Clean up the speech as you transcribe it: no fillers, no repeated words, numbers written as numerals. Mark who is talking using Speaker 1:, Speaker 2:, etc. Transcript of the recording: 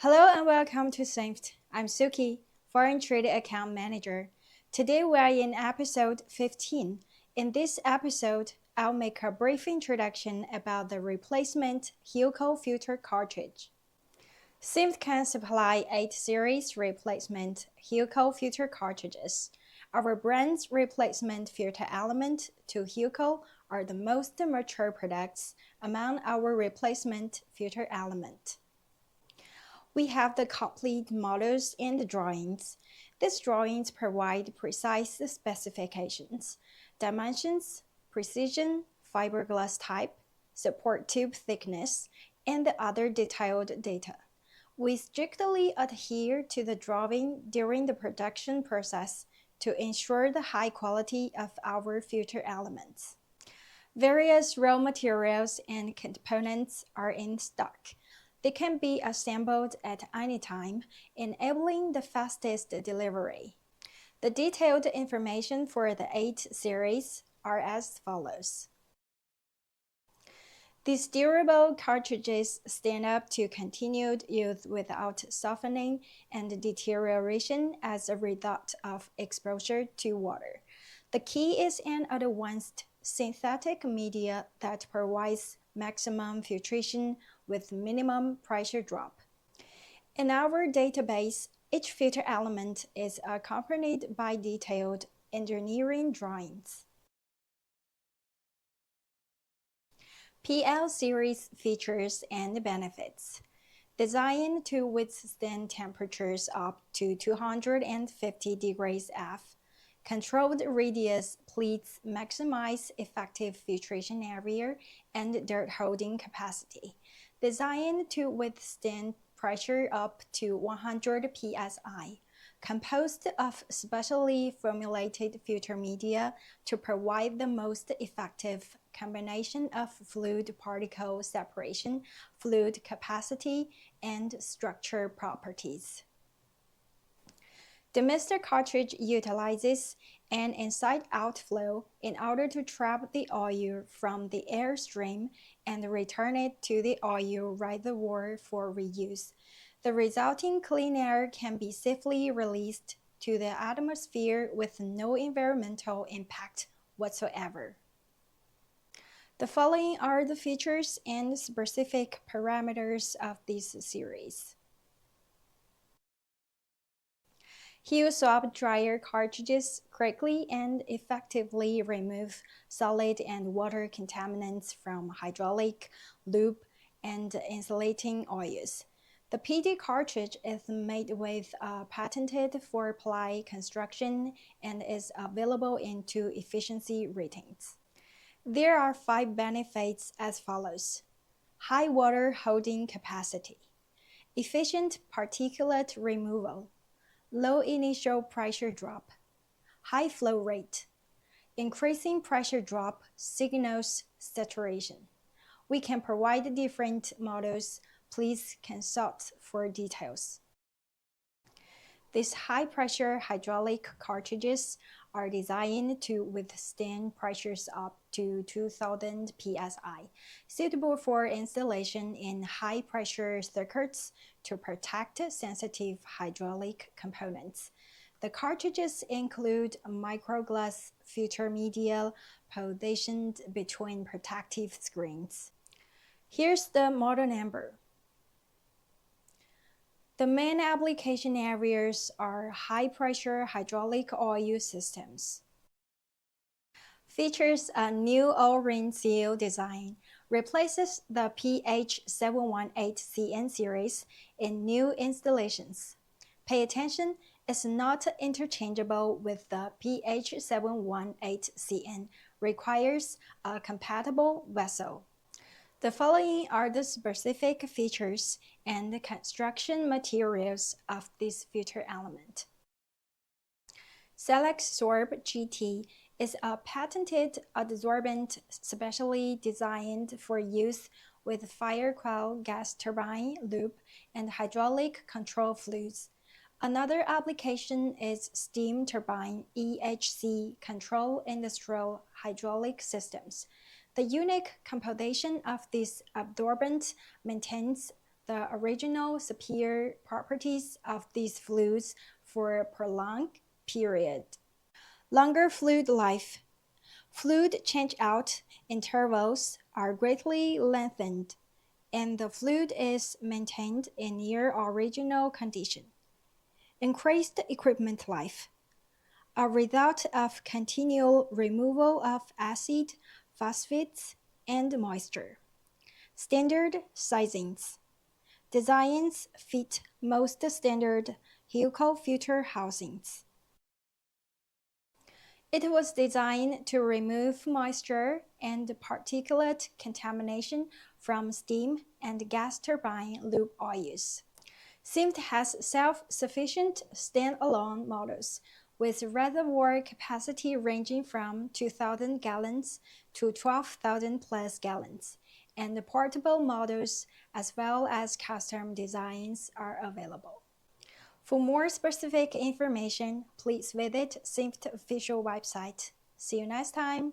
Speaker 1: Hello and welcome to SINFT. I'm Suki, Foreign Trade Account Manager. Today we are in episode 15. In this episode, I'll make a brief introduction about the replacement HILCO filter cartridge. SINFT can supply 8 series replacement HILCO filter cartridges. Our brand's replacement filter element to HILCO are the most mature products among our replacement filter element. We have the complete models and drawings. These drawings provide precise specifications, dimensions, precision, fiberglass type, support tube thickness, and other detailed data. We strictly adhere to the drawing during the production process to ensure the high quality of our filter elements. Various raw materials and components are in stock. They can be assembled at any time, enabling the fastest delivery. The detailed information for the 8 series are as follows. These durable cartridges stand up to continued use without softening and deterioration as a result of exposure to water. The key is an advanced synthetic media that provides maximum filtration with minimum pressure drop. In our database, each filter element is accompanied by detailed engineering drawings. PL series features and benefits. Designed to withstand temperatures up to 250 degrees F, controlled radius pleats maximize effective filtration area and dirt holding capacity. Designed to withstand pressure up to 100 psi, composed of specially formulated filter media to provide the most effective combination of fluid particle separation, fluid capacity, and structure properties. The Mr. cartridge utilizes an inside-out flow in order to trap the oil from the airstream and return it to the oil reservoir for reuse. The resulting clean air can be safely released to the atmosphere with no environmental impact whatsoever. The following are the features and specific parameters of this series. HILCO dryer cartridges quickly and effectively remove solid and water contaminants from hydraulic, lube, and insulating oils. The PD cartridge is made with a patented 4-ply construction and is available in 2 efficiency ratings. There are 5 benefits as follows. High water holding capacity, efficient particulate removal, low initial pressure drop, high flow rate. Increasing pressure drop signals saturation. We can provide different models. Please consult for details. These high-pressure hydraulic cartridges are designed to withstand pressures up to 2000 psi, suitable for installation in high-pressure circuits to protect sensitive hydraulic components. The cartridges include microglass filter media positioned between protective screens. Here's the model number. The main application areas are high-pressure hydraulic oil systems. Features a new O-ring seal design, replaces the PH718CN series in new installations. Pay attention, it's not interchangeable with the PH718CN, requires a compatible vessel. The following are the specific features and construction materials of this filter element. SelectSorb GT is a patented adsorbent specially designed for use with fire coil gas turbine loop and hydraulic control fluids. Another application is steam turbine EHC control industrial hydraulic systems. The unique composition of this absorbent maintains the original superior properties of these fluids for a prolonged period. Longer fluid life. Fluid change-out intervals are greatly lengthened, and the fluid is maintained in near original condition. Increased equipment life. A result of continual removal of acid, phosphates, and moisture. Standard sizings. Designs fit most standard HILCO filter housings. It was designed to remove moisture and particulate contamination from steam and gas turbine lube oils. SINFT has self-sufficient standalone models with reservoir capacity ranging from 2,000 gallons to 12,000 plus gallons, and portable models as well as custom designs are available. For more specific information, please visit SINFT official website. See you next time!